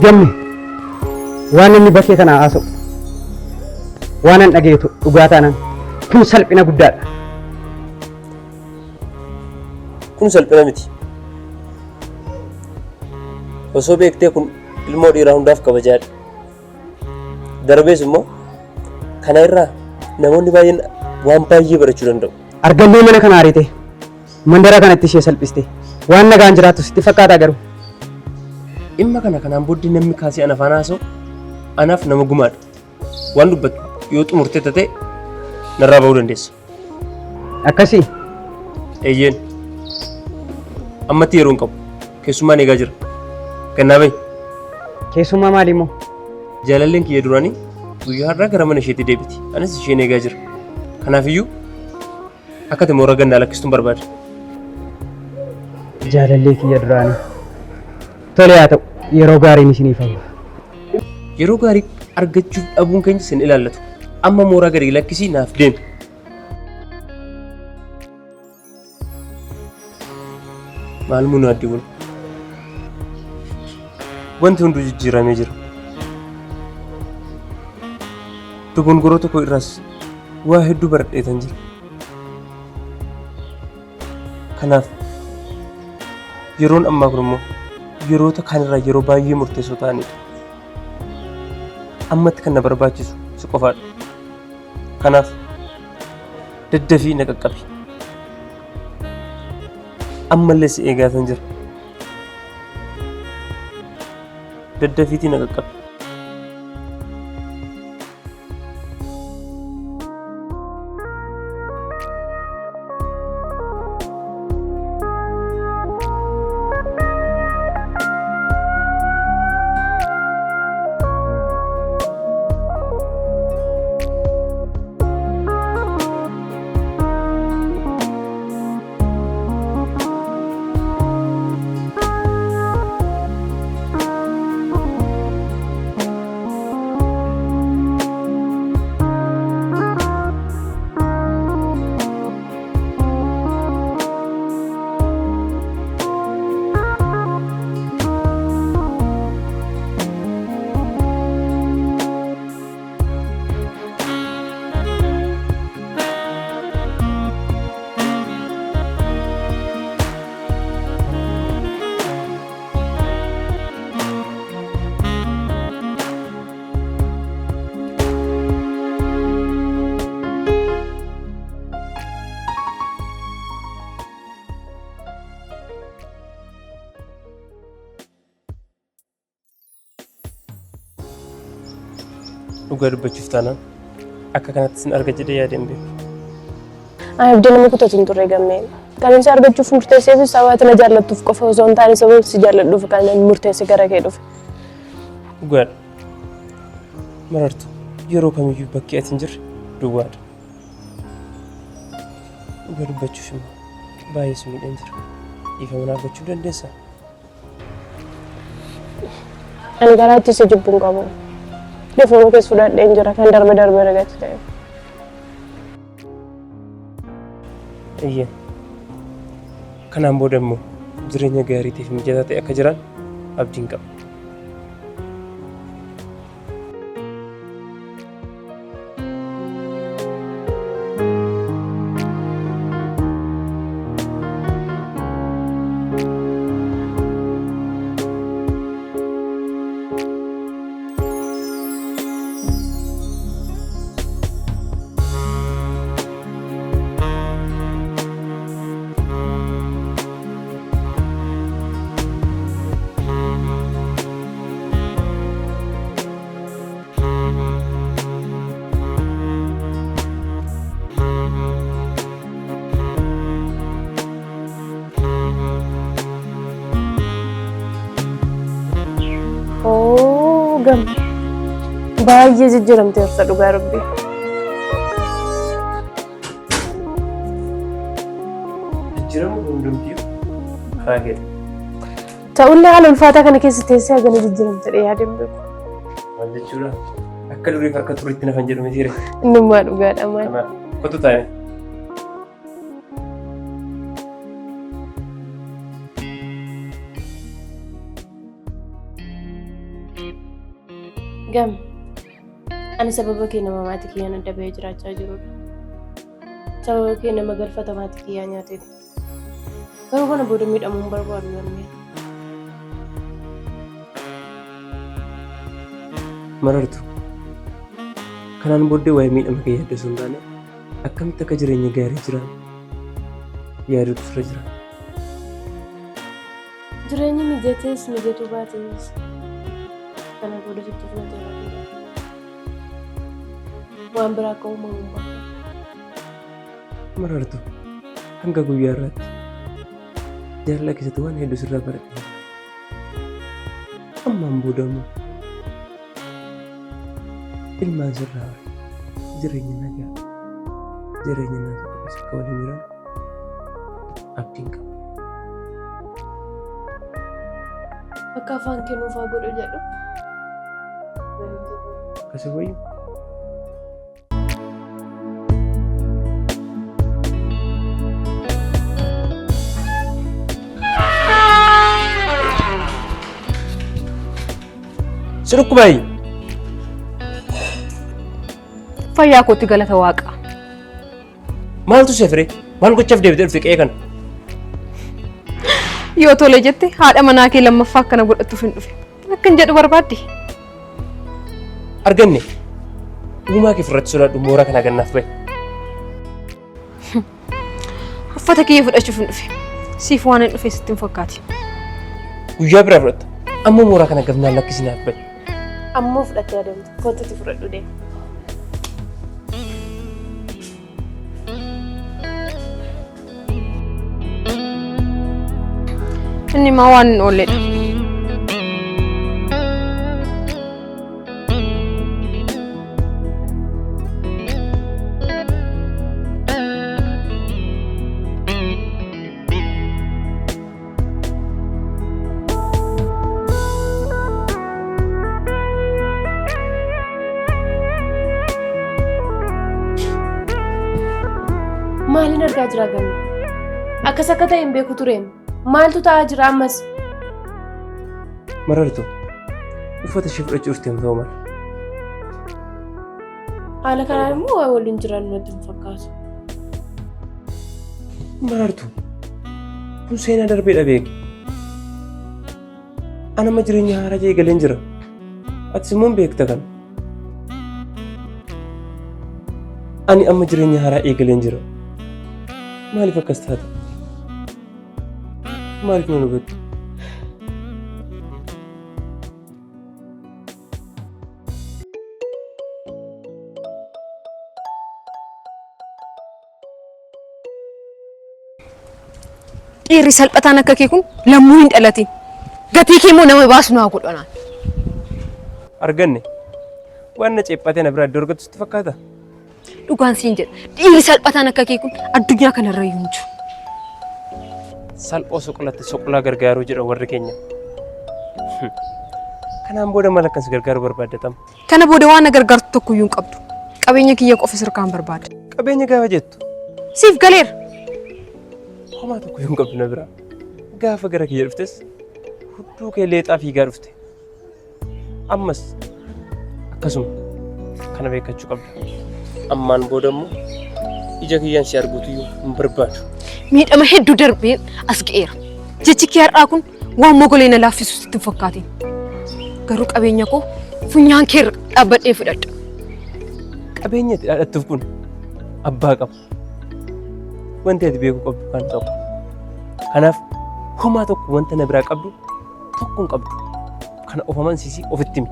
Gamni waan inni bakkee kana haasa'u waan an dhageetu dhugaa taanaan kun salphina guddaadha. Kun salphina miti. Osoo beektee kun ilmoo dhiiraa hundaaf kabajaadha. Darbees immoo kana irraa namoonni baay'een waan baay'ee barachuu danda'u. Argallee mana kana ariite mandara kanatti ishee salphiste waan nagaan jiraatu sitti fakkaata garuu. Dhimma kana kanaan booddee namni kaasee ana afaan haasa'u anaaf nama gumaadha. Waan dubbatu yoo xumurtee ta'e narraa ba'uu dandeessa. Akkasii? Eeyyeen. Ammatti yeroo hin qabu. Keessummaan eegaa jira. Kennaa bahi. Keessummaa maali immoo? Jaalalleen kiyya duraanii guyyaa har'aa gara mana isheetti deebiti. Anis isheen eegaa jira. Kanaafiyyuu akka ati mooraa gannaa lakkistuun barbaada. Jaalallee kiyya duraanii. Tole haa ta'u yeroo gaariin isiniif hawwa. Yeroo gaarii argachuuf dhabuun keenya sin ilaallatu. Amma mooraa gadi lakkisii naaf deemi. Maal munuu addi bulu? Wanti hunduu jijjiiramee jira. Dogongoroo tokko irraas waa hedduu baradheetan jira. Kanaaf yeroon ammaa kun immoo yeroota kanirraa yeroo baay'ee murteessoo ta'anidha. Ammatti kan na barbaachisu si qofaadha. Kanaaf daddafii na qaqqabi. Ammallee si eegaatan jira. Daddafiitii na qaqqabi. Dhugaa dubbachuuf taanaan akka kanatti sin arga jedhee yaadeen beeku. Ani abdii nama kutatuun turre gammee. Kan inni argachuuf murteesseefis sabaati na jaallattuuf qofa osoo hin taane sababa si jaalladhuuf kan inni murteesse gara kee dhufe. Dhugaadha. Marartu yeroo kamiyyuu bakki ati hin jirre duwwaadha. Dhugaa dubbachuuf immoo baay'ee si miidhaan jira. Dhiifama naaf gochuu dandeessaa? Ani garaatti si jibbuun qabu. Dhiifama keessa fudhadheen jira kan darbe ragatti ta'e. Eeyyee. Kanaan booda immoo jireenya gaariitiif mijataa ta'e akka jiran abdiin qaba. Gam baay'ee jijjiiramtee jirta dhugaa rabbii. Jijjiiramu hundumtii karaa gadi. Ta'ullee haala ulfaataa kana keessa teessee hagana jijjiiramtee yaadeen beeku. Maal jechuudha? Akka durii harka turiitti nafan jedhu miti ree. Innummaa dhugaadha maal. Kanaaf kottu taa'e. Gam. Ani sababa kee nama maatii kiyyaan adda bahee jiraachaa jirudha. Sababa kee nama galfata maatii kiyyaa nyaateef. Garuu kana booda miidhamuu hin barbaadu gammee. Marartu. Kanaan booddee waa'ee miidhama kee yaaddesuu hin taane akkamitti akka jireenya gaarii jiran yaaduutu irra jira. Jireenyi mijatees mijatuu baatees kana booda sitti fudhatee waan biraa akka uumamu hin barbaadu. Marartu hanga guyyaa irraatti jaalala keessatti waan hedduu sirraa baradhe. Ammaan booda immoo ilmaan sirraa jireenya nagaa jireenya nagaa akka waliin jiran abdiin qaba. Akka afaan kennuuf haa godhu jedhu. Akkasii wayyu. Sirukku bayi. Fayyaa kootti galata waaqa. Maaltu seefire? Maal gochaaf deebitee dhufte qe'ee kana? Yoo tole jette haadha manaa kee lammaffaa akkana godhattuuf hin dhufe. Akkan jedhu barbaadde. Arganne. Uumaa kee furratti sodaadhu mooraa kana gannaaf bahe. Uffata kiyya fudhachuuf hin dhufe. Siif waan hin dhufe sitti hin fakkaati. Guyyaa biraa fudhatta. Amma mooraa kana gafnaan lakkisinaaf bahe. Ammoo fudhattee adeemte. Kootitti fudhadhu deema. Inni maa waan hin oolledha. Maalin argaa jira gamme? Akkas akka ta'e hin beeku tureem. Maaltu ta'aa jira ammas? Marartu uffata ishee fudhachuuf deemte ta'uu mala. Haala kanaan immoo waa waliin jiran natti hin fakkaatu. Marartu kun seenaa darbeedha beeki. Ani amma jireenya haaraa eegaleen jira. Atis immoo beekta kana. Ani amma jireenya haaraa eegaleen jira. Maaliif akkas taate? Maaliif na hubattu? Dhiirri salphataan akka kee kun lammuu hin dhalatin. Gatii kee immoo nama baasu naa godhanaan. Arganne waan na ceephatee na biraa iddoo argattu sitti fakkaata? Dhugaan siin jedha. Dhiirri salphataan akka kee kun addunyaa kanarra hin jiru. Salphoo soqolaatti soqolaa gargaaruu jedha warri keenya. Kanaan booda maal akkas gargaaruu barbaaddatama? Kana booda waan na gargaartu tokko iyyuu hin qabdu. Qabeenya kiyya qofa sirkaan barbaada. Qabeenya gaafa jettu Siif galeera. homaa tokko iyyuu hin qabdu na biraa. Gaafa gara kiyya dhuftes hudduu kee leexaa fiigaa dhufte. Ammas akkasuma kana beekachuu qabda. Ammaan booda immoo ija kiyyaan si arguutu iyyuu hin barbaadu. Miidhama hedduu darbeen as ga'eera. Jechi kee har'aa kun waan mogolee na laaffisu sitti hin fakkaatin. Garuu qabeenya koo funyaan kee irra dhaabbadhee fudhadha. Qabeenya itti dhaadhattuuf kun abbaa qaba. Wanti ati beekuu qabdu kan tokko. Kanaaf homaa tokko wanta na biraa qabdu tokko hin qabdu. Kana of amansiisii ofitti himi.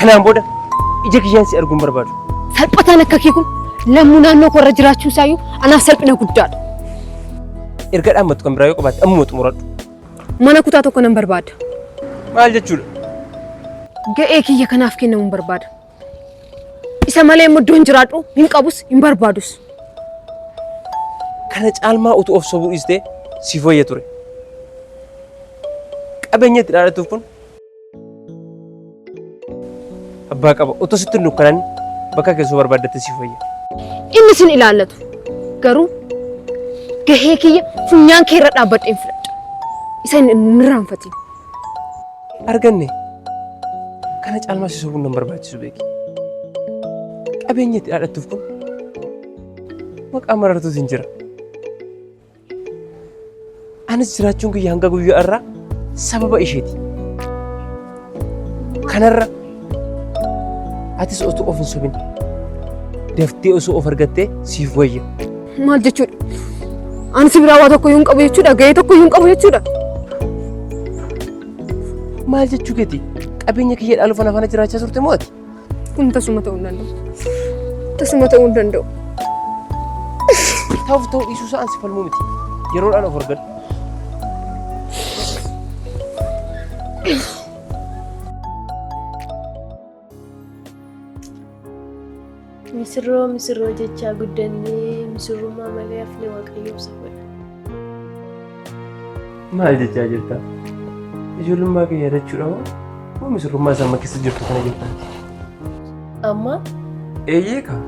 Kanaan booda ija kiyyaan si arguun barbaadu. Salphataan akka kee kun lammuu naannoo korra jiraachuu isaayyuu anaaf salphina guddaadha. Erga dhaammatu kan biraa yoo qabaatte ammuma xumuradhu. Mana kutaa tokko nan barbaada. Maal jechuudha? Ga'ee kiyya kanaaf kennamuun barbaada. Isa malee immoo iddoon jiraadhu hin qabus hin barbaadus. Kana caalmaa utuu of sobuu dhiistee siif wayya ture. Qabeenya itti dhaadhatuuf kun abbaa qaba. Otoo sitti hin dukkanaan bakka keessoo barbaaddatte siif wayya. Inni sin ilaallatu garuu gahee kiyya funyaan kee irra dhaabbadheen filadha. Isa hin irraanfatiin. Arganne kana caalmaa si sobuun nan barbaachisu beeki. Qabeenya itti dhaadhattuuf kun maqaa marartuutiin jira. Anis jiraachuun kiyya hanga guyyaa irraa sababa isheeti. Kanarra atis osoo of hin sobin daftee osoo of argattee siif wayya. Maal jechuudha? Ani si biraa waa tokko hin qabu jechuudha. Gahee tokko hin qabu jechuudha. Maal jechuu keeti? Qabeenya kiyya dhaalu fana fana jiraachaa turte moo ati? Kun tasuma ta'uu hin danda'u. Tasuma ta'uu hin danda'u. Ta'uuf ta'uu dhiisuu isaa ansi falmuu miti. Yeroodhaan of argadhu. Misirroo jechaa guddannee misirrummaa malee hafnee waaqayyoo isa godha. Maal jechaa jirta? Ijoollummaa kee yaadachuudha moo misirrummaa isaa amma keessa jirtu kana jirta? Amma? Eeyyee kaa.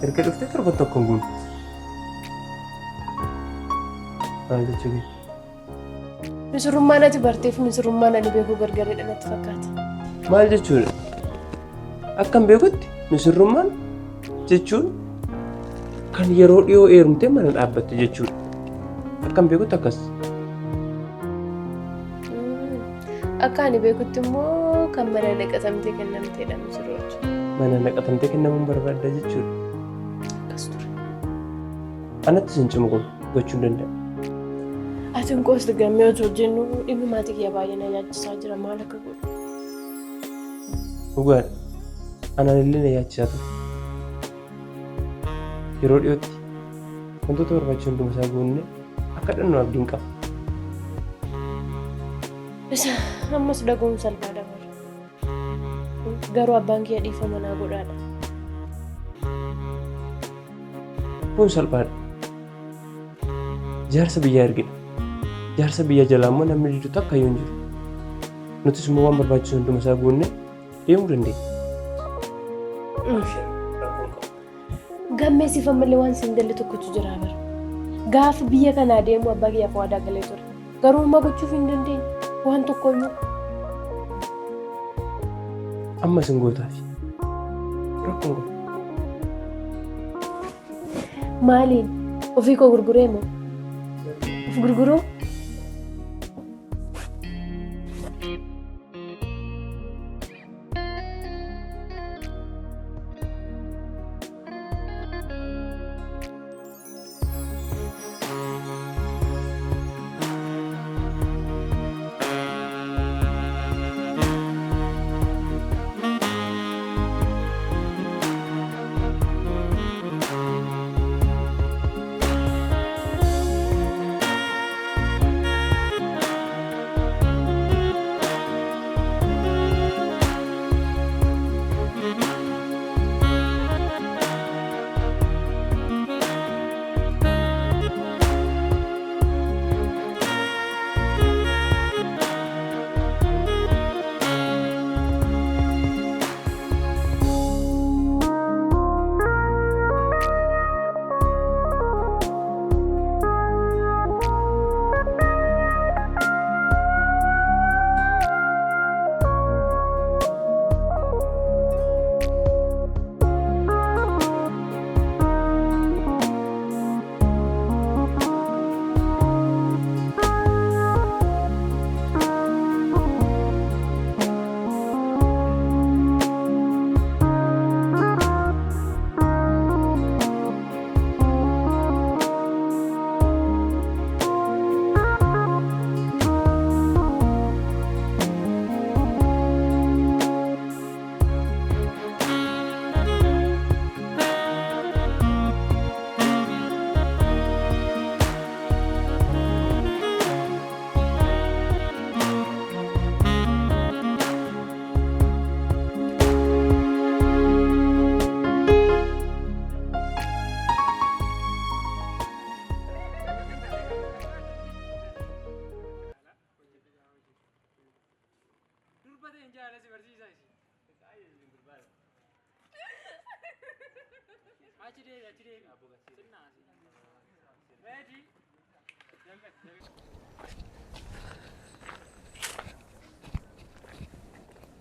Erga dhuftee torban tokkoon guutu. Maal jechuu kee? Misirrummaan ati barteef misirrummaan ani beekuu gargareedha natti fakkaata. Maal jechuudha? Akkan beekutti misirrummaan jechuun kan yeroo dhiyoo heerumtee mana dhaabbatte jechuudha. Akkan beekutti akkas. Akka ani beekutti immoo kan mana naqatamtee kennamteedha misirrooti. Mana naqatamtee kennamuun barbaadda jechuudha. Akkas ture. Anatti sin cimu kun gochuu hin danda'a. Ati hin qoosti gammee otoo jennu dhimmi maatii kiyya baay'ee na yaachisaa jira maal akka godhu. Dhugaadha. Anaan illee na yaachisaa ture. Yeroo dhiyootti wantoota barbaachisan hunduma isaa guunnee akka dhannoo abdiin qaba. Isa ammas dhaguun salphaa dabara. Garuu abbaan kiyya dhiifama naa godhaadha. Kun salphaadha. Jaarsa biyyaa ergina. Jaarsa biyya jalaa immoo namni jiru takka iyyuu hin jiru. Nutis immoo waan barbaachisu hunduma isaa guunnee deemuu dandeenya. Gammeessiifan malee waan siin galle tokkotu jira bara. Gaafa biyya kanaa deemu abbaa kiyyaaf waadaa galee ture. Garuu amma gochuuf hin dandeenye waan tokko iyyuu. Amma sin gootaafi. Rakkoon kun. Maaliin? Ofii koo gurguree moo? Of gurguruu?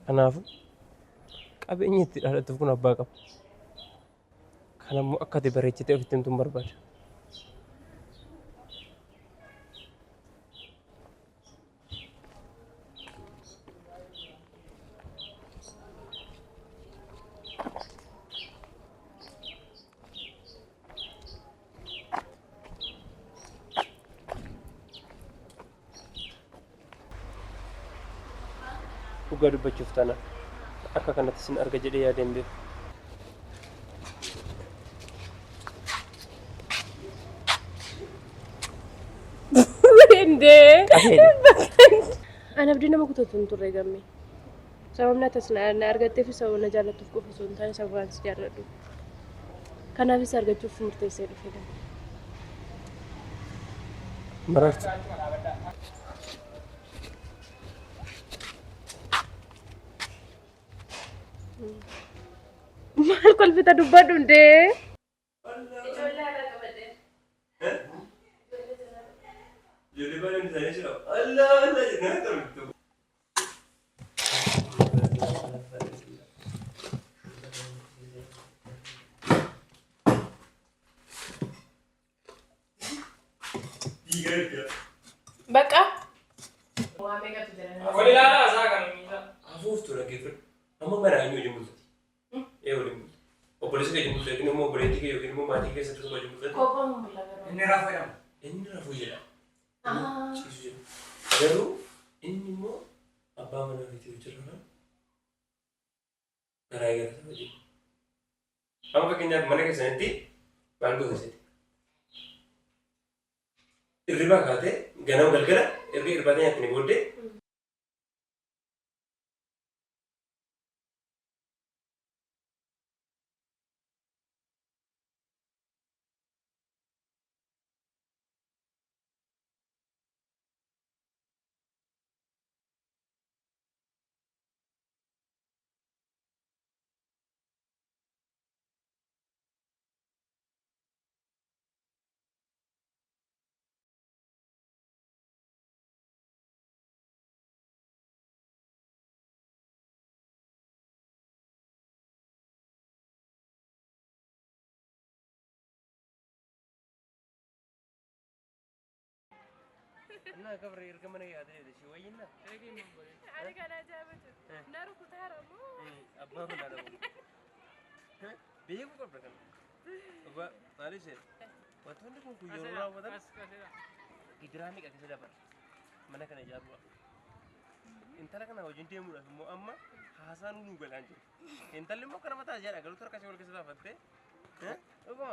Kanaafuu qabeenyi itti dhalattuuf kun abbaa qaba. Kanammoo akka ati bareechitee ofitti himtuun barbaada. Dhugaa dubbachuuf taana akka kanatti sin arga jedhee yaadeen beeku. Ana abdii nama kutatu hin turre gamme. Sababni atas na argatteef sababa na jaallattuuf qofa osoo hin taane sababaan si jaalladhu. Kanaafis argachuuf murteessee dhufe gamme. Maraartu. Maal kolfita dubbadhu hundee? Bakka? Hafuuftu dhaggeeffadhu. Amma mana eenyu wajjin bultati? Waliin bulti. Obboleessa kee wajjin bulti yookiin immoo obboleettii kee yookiin immoo maatii keessatti tokko wajjin bultati? Kophaan mul'ata. Inni raafuu jedhama. Inni raafuu jedhama. Ciisu jedhama. Garuu inni immoo abbaa manaa fi hojjechuudhaan garaa eeggata wajjin. Amma fakkeenyaaf mana keessanitti maal gosa irribaa kaatee ganama galgala erga irbaatee nyaatanii booddee Nah, kabar irga mana ya ada si wayin na. Ada kana jabatu. Naru kutaramu. Abba mana ada. Biaya ko berkan. Abba, tadi sih. Waktu ni ko kuyo raw wala. Gidrami ka kasi dapat. Mana kana jabu. Intala kana wajin temu dah mo amma hasan nu galanjo. Intala mo kana mata jara galu tar kasi wal kasi dapat. Ogo.